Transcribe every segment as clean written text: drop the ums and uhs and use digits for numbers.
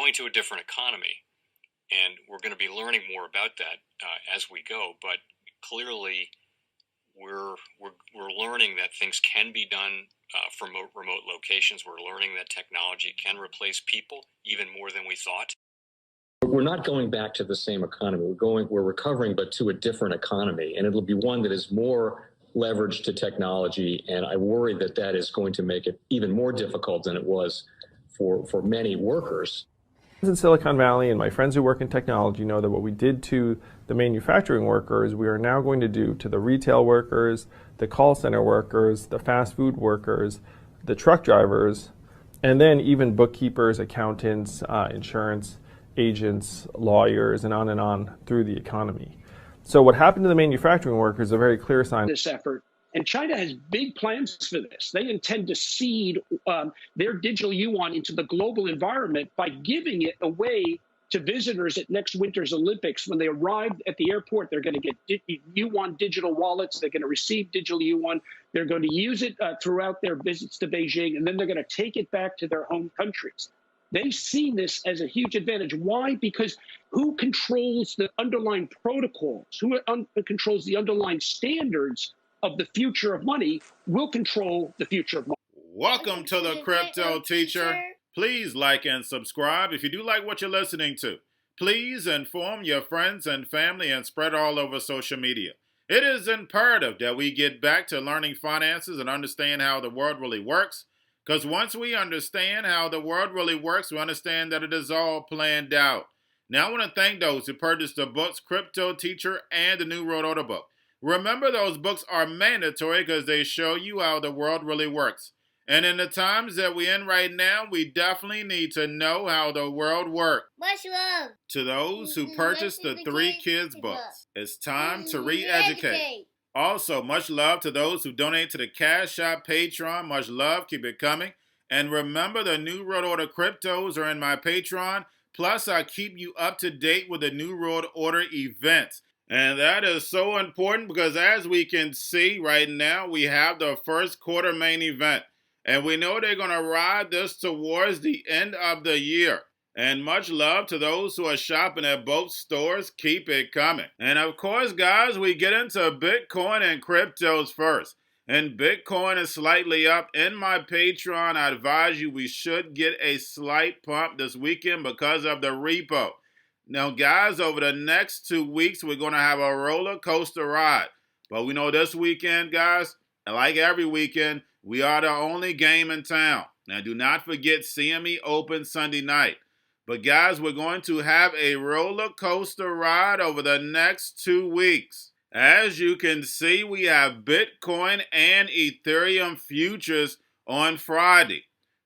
going to a different economy, and we're going to be learning more about that as we go. But clearly, we're learning that things can be done from remote locations. We're learning that technology can replace people even more than we thought. We're not going back to the same economy. We're recovering, but to a different economy, and it'll be one that is more leveraged to technology. And I worry that that is going to make it even more difficult than it was for many workers. In Silicon Valley, and my friends who work in technology know that what we did to the manufacturing workers, we are now going to do to the retail workers, the call center workers, the fast food workers, the truck drivers, and then even bookkeepers, accountants, insurance agents, lawyers, and on through the economy. So what happened to the manufacturing workers is a very clear sign. This effort. And China has big plans for this. They intend to seed their digital yuan into the global environment by giving it away to visitors at next winter's Olympics. When they arrive at the airport, they're going to get yuan digital wallets. They're going to receive digital yuan. They're going to use it throughout their visits to Beijing, and then they're going to take it back to their home countries. They see this as a huge advantage. Why? Because who controls the underlying protocols, who controls the underlying standards of the future of money will control the future of money. Welcome to the Crypto Teacher. Please like and subscribe if you do like what you're listening to. Please inform your friends and family and spread all over social media. It is imperative that we get back to learning finances and understand how the world really works. Because once we understand how the world really works, we understand that it is all planned out. Now, I want to thank those who purchased the books Cryptoteacher and the New World Order book. Remember, those books are mandatory because they show you how the world really works. And in the times that we're in right now, we definitely need to know how the world works. Much love to those who purchased the Three Kids books. It's time to re-educate. Also, much love to those who donate to the Cash App, Patreon. Much love. Keep it coming. And remember, the New World Order cryptos are in my Patreon. Plus, I keep you up to date with the New World Order events. And that is so important because as we can see right now, we have the first quarter main event. And we know they're going to ride this towards the end of the year. And much love to those who are shopping at both stores. Keep it coming. And of course, guys, we get into Bitcoin and cryptos first. And Bitcoin is slightly up. In my Patreon, I advise you we should get a slight pump this weekend because of the repo. Now, guys, over the next 2 weeks, we're going to have a roller coaster ride. But we know this weekend, guys, like every weekend, we are the only game in town. Now, do not forget CME Open Sunday night. But guys, we're going to have a roller coaster ride over the next 2 weeks. As you can see, we have Bitcoin and Ethereum Futures on Friday.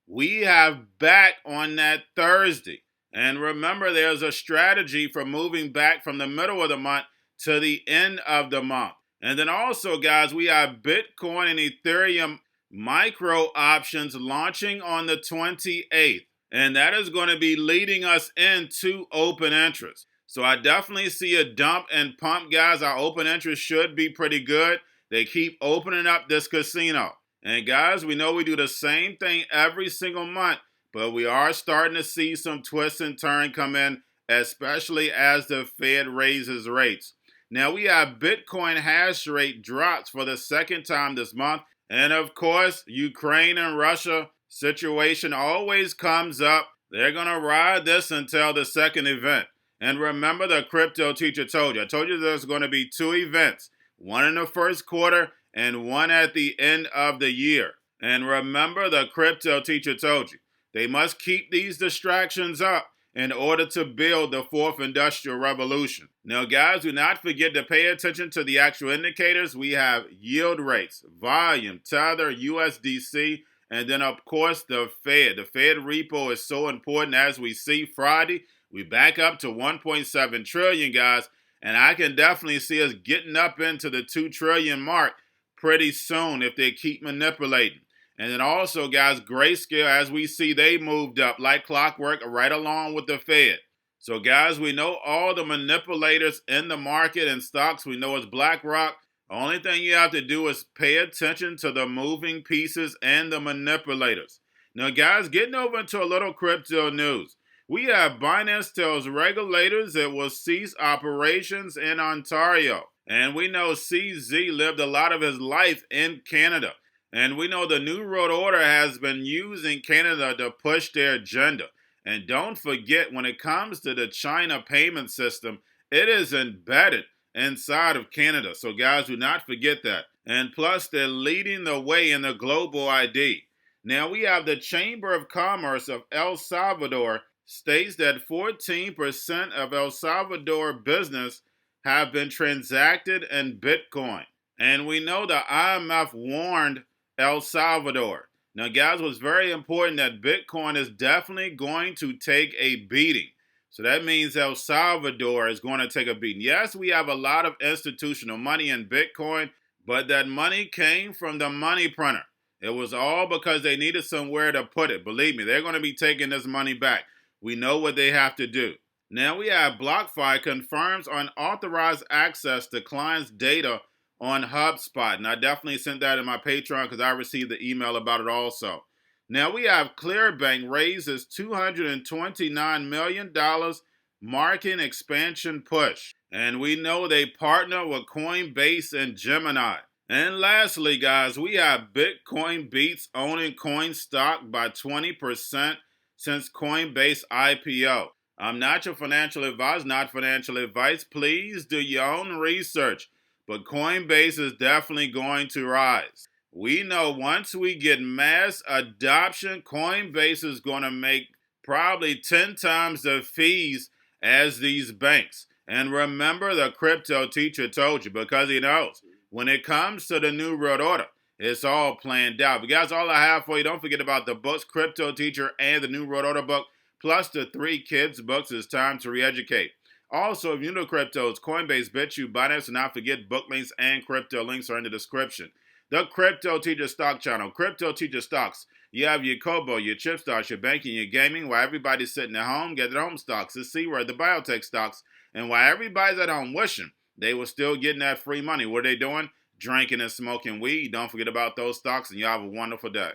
We have back on that Thursday. And remember, there's a strategy for moving back from the middle of the month to the end of the month. And then also, guys, we have Bitcoin and Ethereum micro options launching on the 28th. And that is going to be leading us into open interest. So I definitely see a dump and pump, guys. Our open interest should be pretty good. They keep opening up this casino. And guys, we know we do the same thing every single month, but we are starting to see some twists and turns come in, especially as the Fed raises rates. Now we have Bitcoin hash rate drops for the second time this month. And of course, Ukraine and Russia situation always comes up. They're going to ride this until the second event. And remember, the Crypto Teacher told you. I told you there's going to be 2 events. One in the first quarter and one at the end of the year. And remember, the Crypto Teacher told you. They must keep these distractions up in order to build the 4th Industrial Revolution. Now, guys, do not forget to pay attention to the actual indicators. We have yield rates, volume, Tether, USDC, and then, of course, the Fed. The Fed repo is so important. As we see Friday, we back up to 1.7 trillion, guys. And I can definitely see us getting up into the 2 trillion mark pretty soon if they keep manipulating. And then also, guys, Grayscale, as we see, they moved up like clockwork right along with the Fed. So, guys, we know all the manipulators in the market and stocks. We know it's BlackRock. The only thing you have to do is pay attention to the moving pieces and the manipulators. Now, guys, getting over into a little crypto news. We have Binance tells regulators it will cease operations in Ontario. And we know CZ lived a lot of his life in Canada. And we know the New World Order has been using Canada to push their agenda. And don't forget, when it comes to the China payment system, it is embedded inside of Canada. So guys, do not forget that. And plus, they're leading the way in the global ID. Now we have the Chamber of Commerce of El Salvador states that 14% of El Salvador business have been transacted in Bitcoin. And we know the IMF warned El Salvador. Now, guys, what's very important that Bitcoin is definitely going to take a beating. So that means El Salvador is going to take a beating. Yes, we have a lot of institutional money in Bitcoin, but that money came from the money printer. It was all because they needed somewhere to put it. Believe me, they're going to be taking this money back. We know what they have to do. Now we have BlockFi confirms unauthorized access to clients' data on HubSpot. And I definitely sent that in my Patreon because I received the email about it also. Now we have Clearbank raises $229 million marketing expansion push. And we know they partner with Coinbase and Gemini. And lastly, guys, we have Bitcoin beats owning coin stock by 20% since Coinbase IPO. I'm not your financial advisor, not financial advice. Please do your own research. But Coinbase is definitely going to rise. We know once we get mass adoption, Coinbase is going to make probably 10 times the fees as these banks. And remember, the crypto teacher told you, because he knows when it comes to the New World Order, it's all planned out. But guys, all I have for you, don't forget about the books, Cryptoteacher and the New World Order book, plus the 3 kids books. It's time to re-educate. Also, if you're new to cryptos, Coinbase, Bitrue, Binance, and not forget book links and crypto links are in the description. The Cryptoteacher stock channel, Cryptoteacher stocks. You have your Kobo, your chip stocks, your banking, your gaming. While everybody's sitting at home, get their home stocks. The C-word, the biotech stocks. And while everybody's at home wishing they were still getting that free money, what are they doing? Drinking and smoking weed. Don't forget about those stocks, and you have a wonderful day.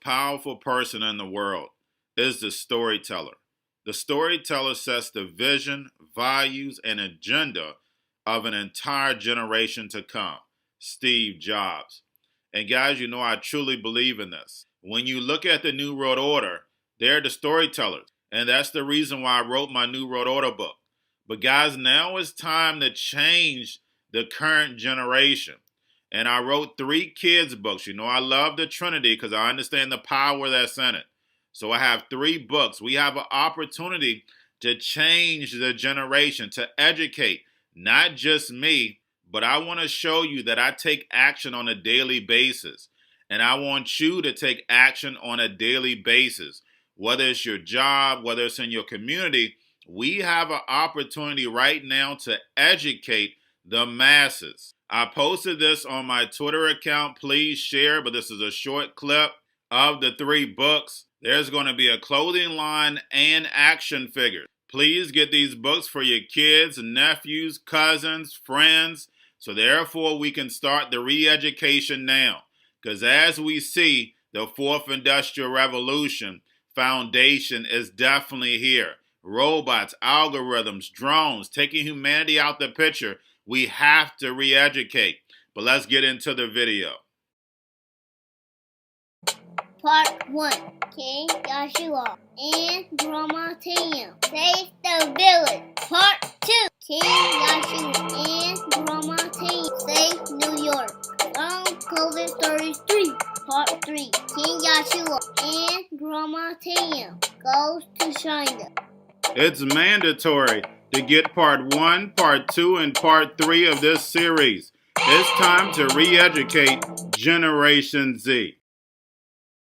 Powerful person in the world is the storyteller. The storyteller sets the vision, values, and agenda of an entire generation to come. Steve Jobs. And guys, you know I truly believe in this. When you look at the New World Order, they're the storytellers. And that's the reason why I wrote my New World Order book. But guys, now it's time to change the current generation. And I wrote 3 kids books. You know I love the Trinity because I understand the power that's in it. So I have 3 books. We have an opportunity to change the generation, to educate, not just me, but I want to show you that I take action on a daily basis. And I want you to take action on a daily basis. Whether it's your job, whether it's in your community, we have an opportunity right now to educate the masses. I posted this on my Twitter account. Please share, but this is a short clip of the 3 books. There's going to be a clothing line and action figures. Please get these books for your kids, nephews, cousins, friends, so therefore we can start the re-education now. Because as we see, the 4th Industrial Revolution foundation is definitely here. Robots, algorithms, drones, taking humanity out the picture. We have to re-educate. But let's get into the video. Part 1. King Joshua and Grandma Tam save the village. Part 2. King Joshua and Grandma Tam save New York from COVID-33. Part 3. King Joshua and Grandma Tam goes to China. It's mandatory to get part 1, part 2, and part 3 of this series. It's time to re-educate Generation Z.